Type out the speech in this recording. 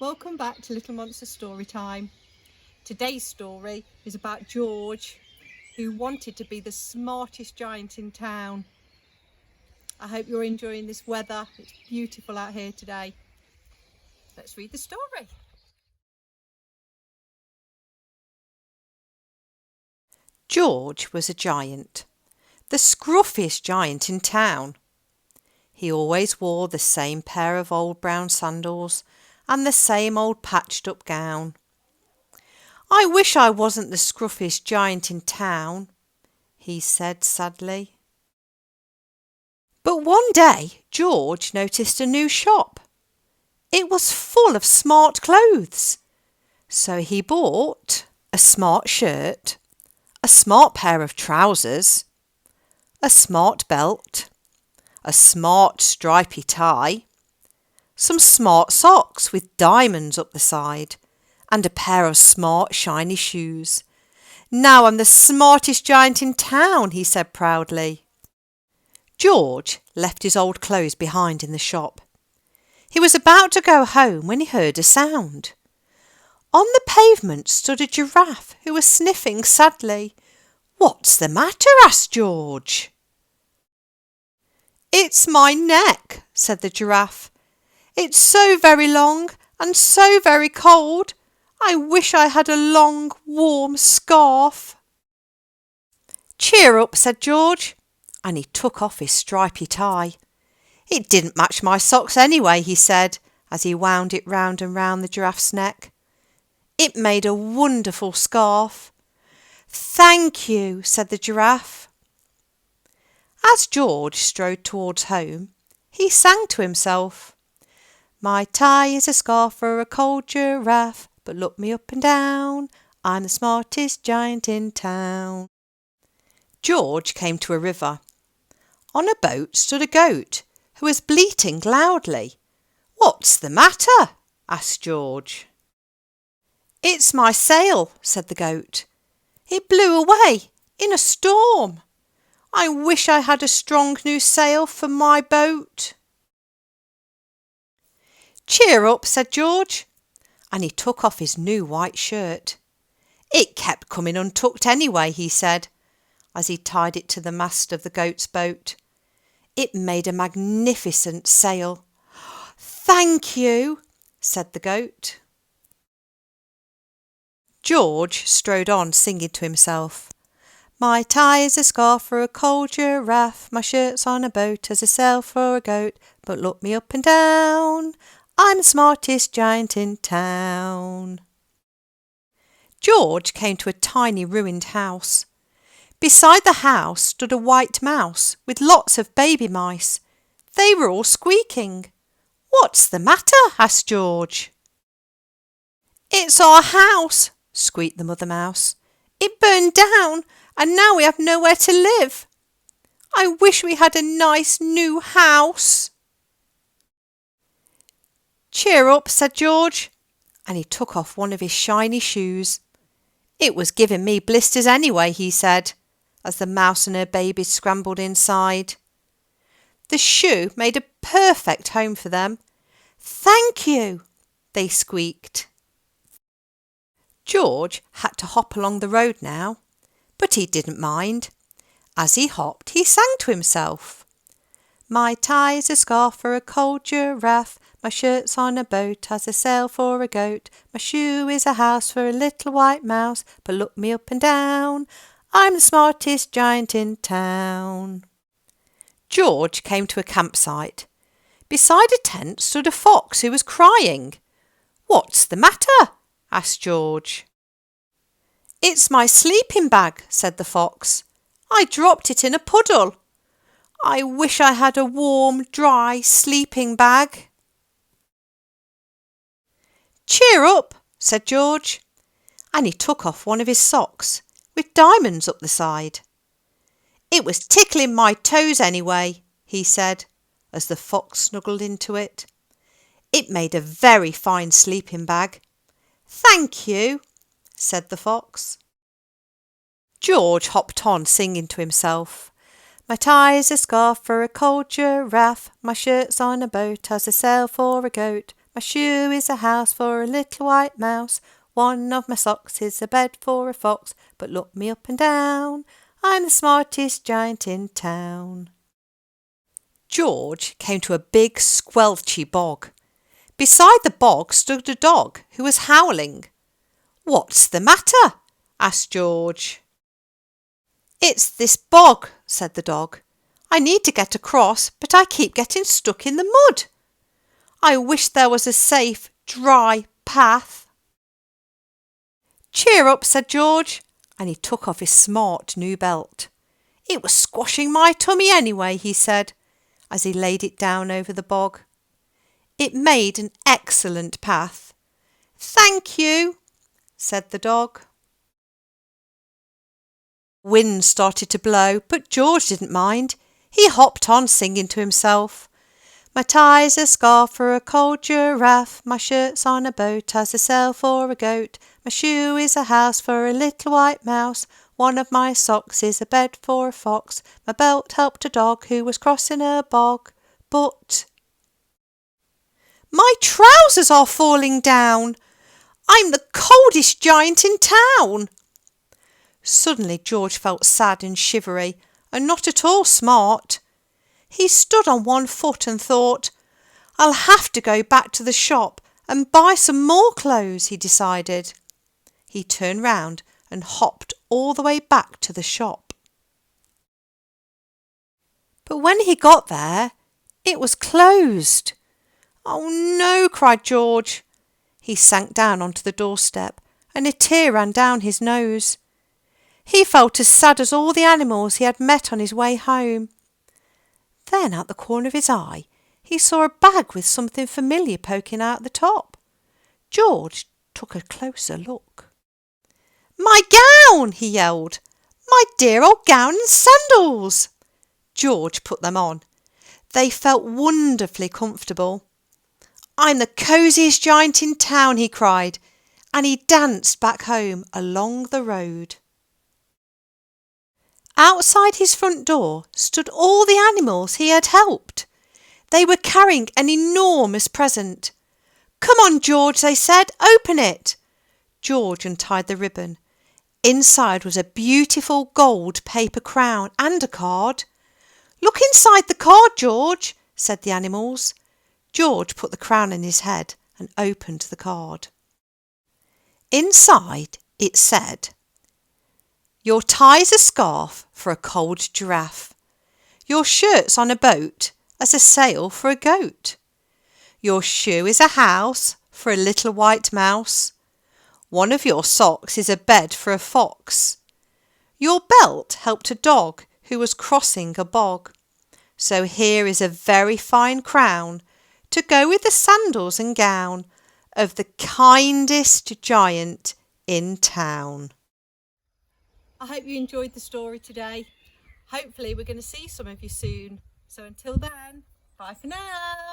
Welcome back to Little Monster Story Time. Today's story is about George, who wanted to be the smartest giant in town. I hope you're enjoying this weather. It's beautiful out here today. Let's read the story. George was a giant, the scruffiest giant in town. He always wore the same pair of old brown sandals and the same old patched-up gown. "I wish I wasn't the scruffiest giant in town," he said sadly. But one day George noticed a new shop. It was full of smart clothes. So he bought a smart shirt, a smart pair of trousers, a smart belt, a smart stripy tie, some smart socks with diamonds up the side, and a pair of smart shiny shoes. "Now I'm the smartest giant in town," he said proudly. George left his old clothes behind in the shop. He was about to go home when he heard a sound. On the pavement stood a giraffe who was sniffing sadly. "What's the matter?" asked George. "It's my neck," said the giraffe. "It's so very long and so very cold. I wish I had a long, warm scarf." "Cheer up," said George, and he took off his stripy tie. "It didn't match my socks anyway," he said, as he wound it round and round the giraffe's neck. It made a wonderful scarf. "Thank you," said the giraffe. As George strode towards home, he sang to himself, "My tie is a scarf for a cold giraffe, but look me up and down, I'm the smartest giant in town." George came to a river. On a boat stood a goat who was bleating loudly. "What's the matter?" asked George. "It's my sail," said the goat. "It blew away in a storm. I wish I had a strong new sail for my boat." "Cheer up," said George, and he took off his new white shirt. "It kept coming untucked anyway," he said, as he tied it to the mast of the goat's boat. It made a magnificent sail. "Thank you," said the goat. George strode on singing to himself, "My tie is a scarf for a cold giraffe, my shirt's on a boat as a sail for a goat, but look me up and down, I'm the smartest giant in town." George came to a tiny ruined house. Beside the house stood a white mouse with lots of baby mice. They were all squeaking. "What's the matter?" asked George. "It's our house," squeaked the mother mouse. "It burned down and now we have nowhere to live. I wish we had a nice new house." "Cheer up," said George, and he took off one of his shiny shoes. "It was giving me blisters anyway," he said, as the mouse and her babies scrambled inside. The shoe made a perfect home for them. "Thank you," they squeaked. George had to hop along the road now, but he didn't mind. As he hopped, he sang to himself, "My tie's a scarf for a cold giraffe, my shirt's on a boat as a sail for a goat, my shoe is a house for a little white mouse, but look me up and down, I'm the smartest giant in town." George came to a campsite. Beside a tent stood a fox who was crying. "What's the matter?" asked George. "It's my sleeping bag," said the fox. "I dropped it in a puddle. I wish I had a warm, dry sleeping bag." "Cheer up," said George, and he took off one of his socks with diamonds up the side. "It was tickling my toes anyway," he said, as the fox snuggled into it. It made a very fine sleeping bag. "Thank you," said the fox. George hopped on singing to himself, "My tie's a scarf for a cold giraffe, my shirt's on a boat as a sail for a goat, My shoe is a house for a little white mouse. One of my socks is a bed for a fox. But look me up and down, I'm the smartest giant in town. George came to a big squelchy bog. Beside the bog stood a dog who was howling. "What's the matter?" asked George. "It's this bog," said the dog. "I need to get across, but I keep getting stuck in the mud. I wish there was a safe, dry path." "Cheer up," said George, and he took off his smart new belt. "It was squashing my tummy anyway," he said, as he laid it down over the bog. It made an excellent path. "Thank you," said the dog. Wind started to blow, but George didn't mind. He hopped on, singing to himself. "My tie's a scarf for a cold giraffe. My shirt's on a boat as a sail for a goat. My shoe is a house for a little white mouse. One of my socks is a bed for a fox. My belt helped a dog who was crossing a bog. But my trousers are falling down. I'm the coldest giant in town." Suddenly George felt sad and shivery, and not at all smart. He stood on one foot and thought, "I'll have to go back to the shop and buy some more clothes," he decided. He turned round and hopped all the way back to the shop. But when he got there, it was closed. "Oh no," cried George. He sank down onto the doorstep, and a tear ran down his nose. He felt as sad as all the animals he had met on his way home. Then at the corner of his eye he saw a bag with something familiar poking out the top. George took a closer look. "My gown!" he yelled. "My dear old gown and sandals!" George put them on. They felt wonderfully comfortable. "I'm the cosiest giant in town," he cried, and he danced back home along the road. Outside his front door stood all the animals he had helped. They were carrying an enormous present. "Come on, George," they said, "open it." George untied the ribbon. Inside was a beautiful gold paper crown and a card. "Look inside the card, George," said the animals. George put the crown on his head and opened the card. Inside it said, "Your tie's a scarf for a cold giraffe. Your shirt's on a boat as a sail for a goat. Your shoe is a house for a little white mouse. One of your socks is a bed for a fox. Your belt helped a dog who was crossing a bog. So here is a very fine crown to go with the sandals and gown of the kindest giant in town." I hope you enjoyed the story today. Hopefully we're going to see some of you soon. So until then, bye for now.